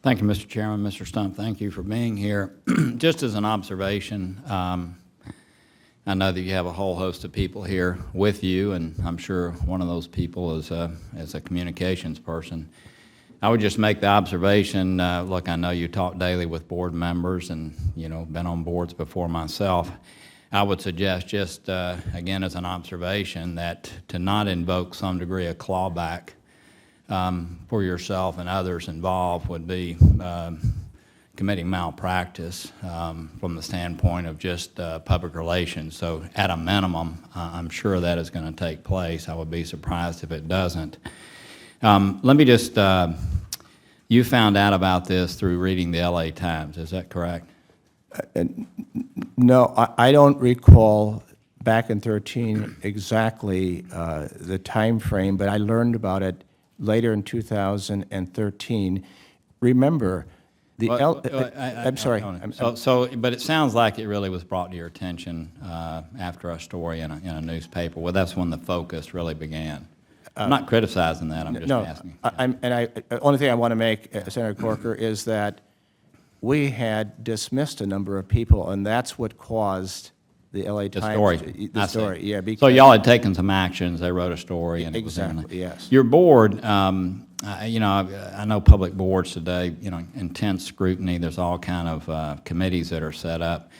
Thank you, Mr. Chairman. Mr. Stumpf, thank you for being here. Just as an observation, I know that you have a whole host of people here with you, and I'm sure one of those people is a communications person. I would just make the observation, look, I know you talk daily with board members and, been on boards before myself. I would suggest just, again, as an observation, that to not invoke some degree of clawback for yourself and others involved would be committing malpractice from the standpoint of just public relations. So at a minimum, I'm sure that is going to take place. I would be surprised if it doesn't. Let me just, you found out about this through reading the LA Times, is that correct? No, I don't recall back in 13 exactly the time frame, but I learned about it later in 2013. Remember, I'm sorry. But it sounds like it really was brought to your attention after a story in a newspaper. Well, that's when the focus really began. I'm not criticizing that. I'm just asking. The only thing I want to make, Senator Corker, is that we had dismissed a number of people, and that's what caused the LA Times. The story. Yeah. So y'all had taken some actions. They wrote a story, and exactly. Yes. Your board. I know public boards today. Intense scrutiny. There's all kind of committees that are set up.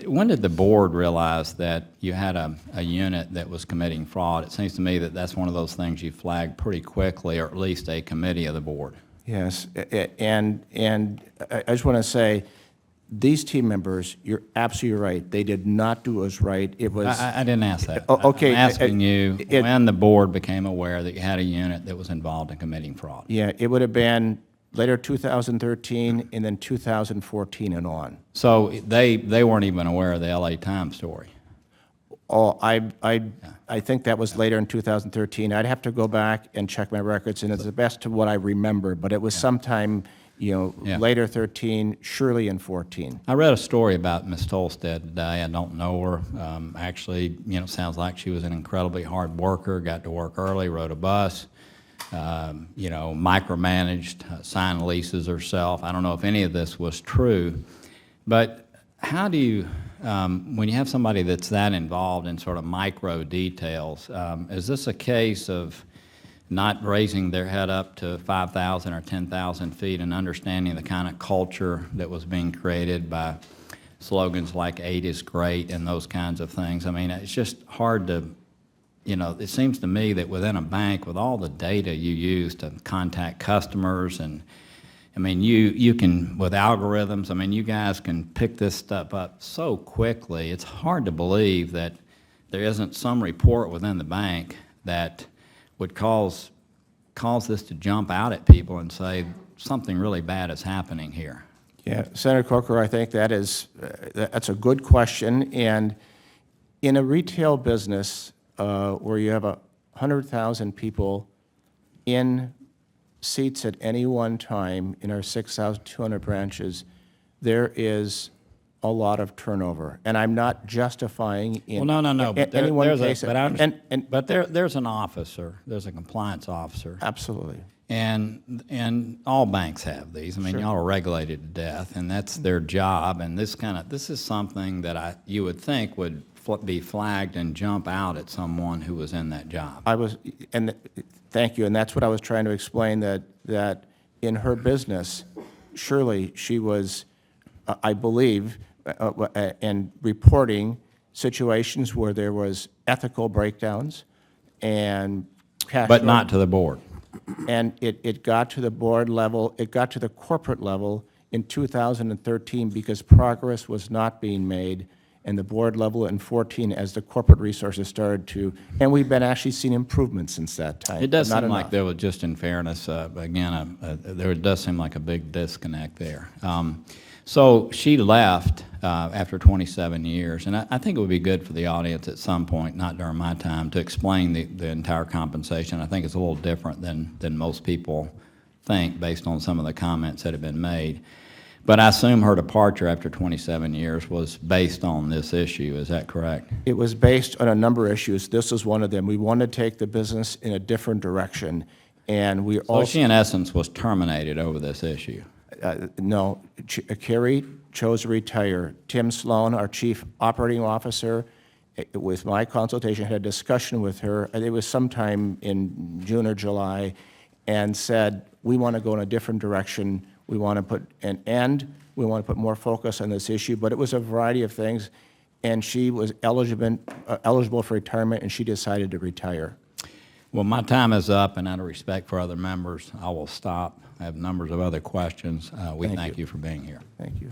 When did the board realize that you had a unit that was committing fraud? It seems to me that that's one of those things you flagged pretty quickly, or at least a committee of the board. Yes, and I just want to say, these team members, you're absolutely right. They did not do us right. It was. I didn't ask that. Okay. I'm asking you when the board became aware that you had a unit that was involved in committing fraud. Yeah, it would have been later 2013 and then 2014 and on. So they weren't even aware of the LA Times story. Oh, I think that was later in 2013. I'd have to go back and check my records, and it's the best of what I remember. But it was sometime, later 13, surely in 14. I read a story about Ms. Tolstead today. I don't know her. Actually, sounds like she was an incredibly hard worker. Got to work early, rode a bus. Micromanaged, signed leases herself. I don't know if any of this was true, but how do you, when you have somebody that's that involved in sort of micro details, is this a case of not raising their head up to 5,000 or 10,000 feet and understanding the kind of culture that was being created by slogans like 8 is great and those kinds of things? I mean, it's just hard to, it seems to me that within a bank, with all the data you use to contact customers, and I mean, you can, with algorithms, I mean, you guys can pick this stuff up so quickly. It's hard to believe that there isn't some report within the bank that would cause this to jump out at people and say something really bad is happening here. Yeah, Senator Corker, I think that's a good question. And in a retail business where you have 100,000 people in seats at any one time in our 6,200 branches, there is a lot of turnover. And I'm not justifying in no. But any one case. But there's an officer, there's a compliance officer. Absolutely. And all banks have these. I mean, Sure. Y'all are regulated to death, and that's their job. And this is something that you would think would be flagged and jump out at someone who was in that job. Thank you, and that's what I was trying to explain, that in her business, surely she was, I believe, and reporting situations where there was ethical breakdowns and cash. But not to the board. And it got to the board level, it got to the corporate level in 2013 because progress was not being made, and the board level in 14 as the corporate resources started to, and we've been actually seeing improvements since that time. It does seem like there was, just in fairness, again, there does seem like a big disconnect there. So she left after 27 years, and I think it would be good for the audience at some point, not during my time, to explain the entire compensation. I think it's a little different than most people think based on some of the comments that have been made. But I assume her departure after 27 years was based on this issue. Is that correct? It was based on a number of issues. This was one of them. We wanted to take the business in a different direction. And we So also, she, in essence, was terminated over this issue. no, Carrie chose to retire. Tim Sloan, our Chief Operating Officer, with my consultation, had a discussion with her, it was sometime in June or July, and said, we want to go in a different direction. We want to put an end. We want to put more focus on this issue. But it was a variety of things, and she was eligible for retirement, and she decided to retire. Well, my time is up, and out of respect for other members, I will stop. I have numbers of other questions. We thank you for being here. Thank you.